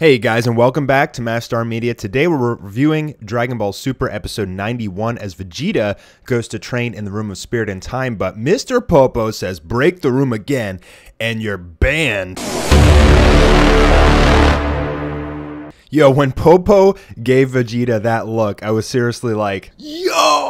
Hey guys, and welcome back to Mastar Media. Today we're reviewing Dragon Ball Super episode 91 as Vegeta goes to train in the Room of Spirit and Time, but Mr. Popo says break the room again and you're banned. Yo, when Popo gave Vegeta that look, I was seriously like, yo!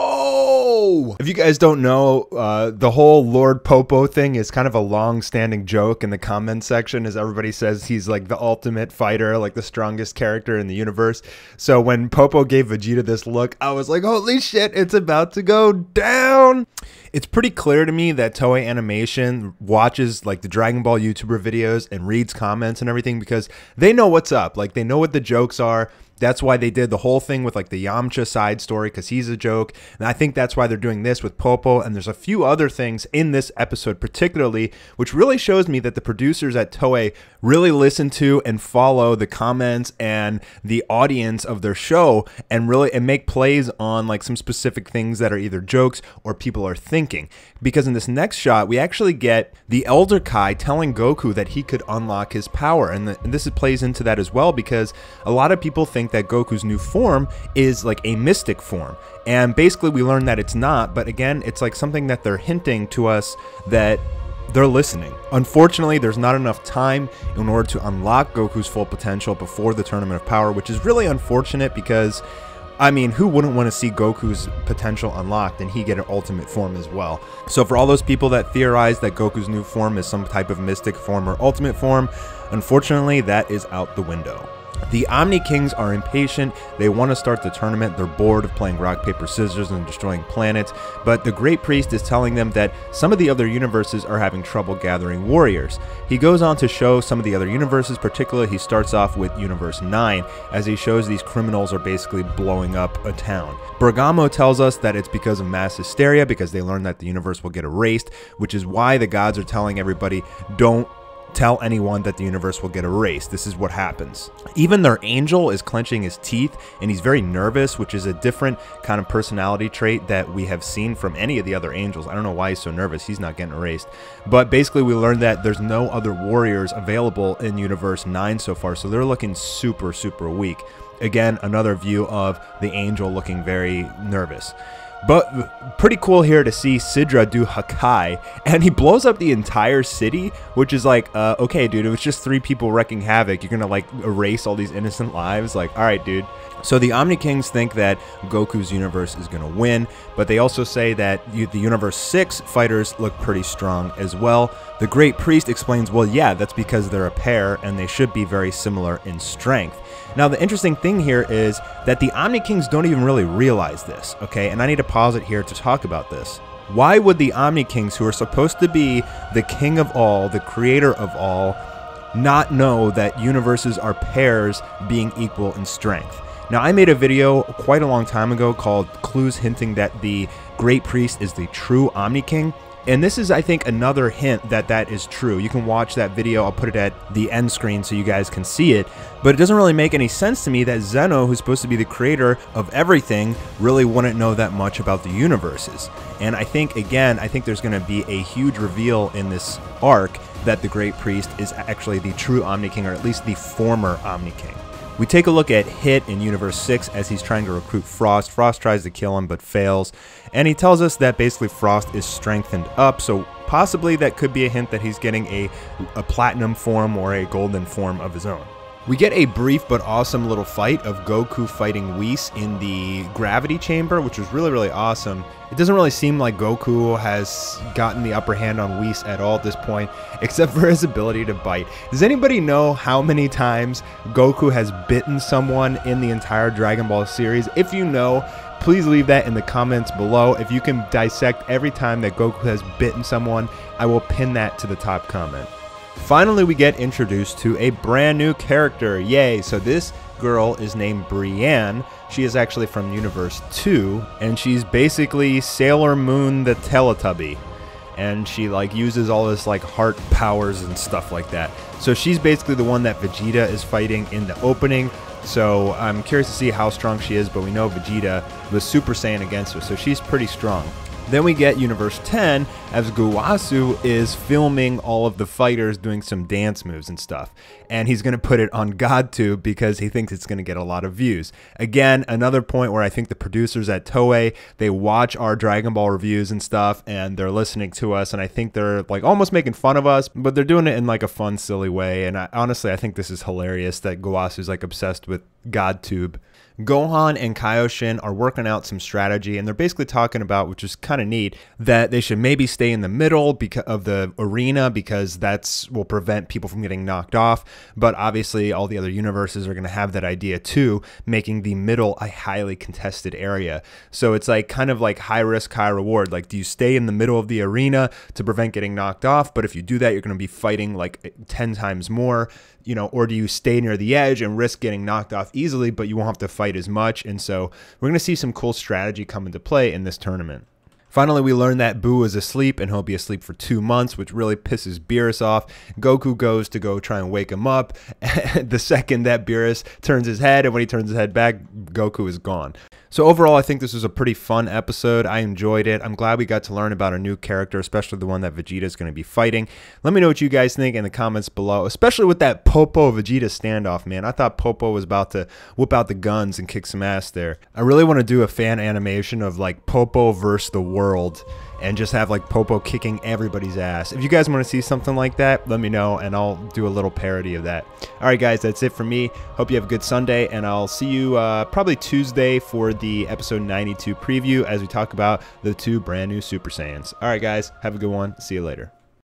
If you guys don't know, the whole Lord Popo thing is kind of a long-standing joke in the comment section, as everybody says he's like the ultimate fighter, like the strongest character in the universe. So when Popo gave Vegeta this look, I was like, holy shit, it's about to go down! It's pretty clear to me that Toei Animation watches like the Dragon Ball YouTuber videos and reads comments and everything because they know what's up. Like they know what the jokes are. That's why they did the whole thing with like the Yamcha side story because he's a joke. And I think that's why they're doing this with Popo. And there's a few other things in this episode particularly, which really shows me that the producers at Toei really listen to and follow the comments and the audience of their show and make plays on like some specific things that are either jokes or people are thinking. Because in this next shot, we actually get the Elder Kai telling Goku that he could unlock his power. And this plays into that as well because a lot of people think that Goku's new form is like a mystic form. And basically we learn that it's not, but again, it's like something that they're hinting to us that they're listening. Unfortunately, there's not enough time in order to unlock Goku's full potential before the Tournament of Power, which is really unfortunate because, I mean, who wouldn't want to see Goku's potential unlocked and he get an ultimate form as well? So for all those people that theorize that Goku's new form is some type of mystic form or ultimate form, unfortunately, that is out the window. The Omni Kings are impatient. They want to start the tournament. They're bored of playing rock, paper, scissors and destroying planets. But the Great Priest is telling them that some of the other universes are having trouble gathering warriors. He goes on to show some of the other universes, particularly he starts off with Universe 9, as he shows these criminals are basically blowing up a town. Bergamo tells us that it's because of mass hysteria, because they learn that the universe will get erased, which is why the gods are telling everybody, don't tell anyone that the universe will get erased. This is what happens. Even their angel is clenching his teeth and he's very nervous, which is a different kind of personality trait that we have seen from any of the other angels. I don't know why he's so nervous. He's not getting erased. But basically we learned that there's no other warriors available in Universe 9 so far, so they're looking super, super weak. Again, another view of the angel looking very nervous. But pretty cool here to see Sidra do Hakai, and he blows up the entire city, which is like, okay, dude, it was just 3 people wrecking havoc. You're gonna like erase all these innocent lives? Like, all right, dude. So the Omni Kings think that Goku's universe is gonna win, but they also say that the Universe 6 fighters look pretty strong as well. The Great Priest explains, well, yeah, that's because they're a pair and they should be very similar in strength. Now, the interesting thing here is that the Omni Kings don't even really realize this, okay? And I need to pause it here to talk about this. Why would the Omni Kings, who are supposed to be the king of all, the creator of all, not know that universes are pairs being equal in strength? Now, I made a video quite a long time ago called Clues Hinting That the Great Priest is the True Omni King. And this is, I think, another hint that that is true. You can watch that video. I'll put it at the end screen so you guys can see it. But it doesn't really make any sense to me that Zeno, who's supposed to be the creator of everything, really wouldn't know that much about the universes. And I think, again, I think there's going to be a huge reveal in this arc that the Great Priest is actually the true Omni King, or at least the former Omni King. We take a look at Hit in Universe 6 as he's trying to recruit Frost. Frost tries to kill him but fails. And he tells us that basically Frost is strengthened up, so possibly that could be a hint that he's getting a platinum form or a golden form of his own. We get a brief but awesome little fight of Goku fighting Whis in the gravity chamber, which was really, really awesome. It doesn't really seem like Goku has gotten the upper hand on Whis at all at this point, except for his ability to bite. Does anybody know how many times Goku has bitten someone in the entire Dragon Ball series? If you know, please leave that in the comments below. If you can dissect every time that Goku has bitten someone, I will pin that to the top comment. Finally, we get introduced to a brand new character. Yay! So this girl is named Brianne. She is actually from Universe 2, and she's basically Sailor Moon the Teletubby. And she like uses all this like heart powers and stuff like that. So she's basically the one that Vegeta is fighting in the opening. So I'm curious to see how strong she is, but we know Vegeta was Super Saiyan against her, so she's pretty strong. Then we get Universe 10 as Gowasu is filming all of the fighters doing some dance moves and stuff. And he's going to put it on GodTube because he thinks it's going to get a lot of views. Again, another point where I think the producers at Toei, they watch our Dragon Ball reviews and stuff and they're listening to us. And I think they're like almost making fun of us, but they're doing it in like a fun, silly way. And honestly, I think this is hilarious that Gowasu's like obsessed with GodTube. Gohan and Kaioshin are working out some strategy, and they're basically talking about, which is kind of neat, that they should maybe stay in the middle because of the arena because that's will prevent people from getting knocked off. But obviously, all the other universes are going to have that idea too, making the middle a highly contested area. So it's like kind of like high risk, high reward. Like, do you stay in the middle of the arena to prevent getting knocked off? But if you do that, you're going to be fighting like 10 times more. You know, or do you stay near the edge and risk getting knocked off easily, but you won't have to fight as much? And so we're going to see some cool strategy come into play in this tournament. Finally, we learn that Buu is asleep and he'll be asleep for 2 months, which really pisses Beerus off. Goku goes to go try and wake him up. The second that Beerus turns his head, and when he turns his head back, Goku is gone. So overall, I think this was a pretty fun episode. I enjoyed it. I'm glad we got to learn about a new character, especially the one that Vegeta is going to be fighting. Let me know what you guys think in the comments below, especially with that Popo-Vegeta standoff, man. I thought Popo was about to whip out the guns and kick some ass there. I really want to do a fan animation of like Popo versus the world and just have like Popo kicking everybody's ass. If you guys want to see something like that, let me know and I'll do a little parody of that. All right, guys, that's it for me. Hope you have a good Sunday, and I'll see you probably Tuesday for the episode 92 preview as we talk about the 2 brand new Super Saiyans. All right, guys, have a good one. See you later.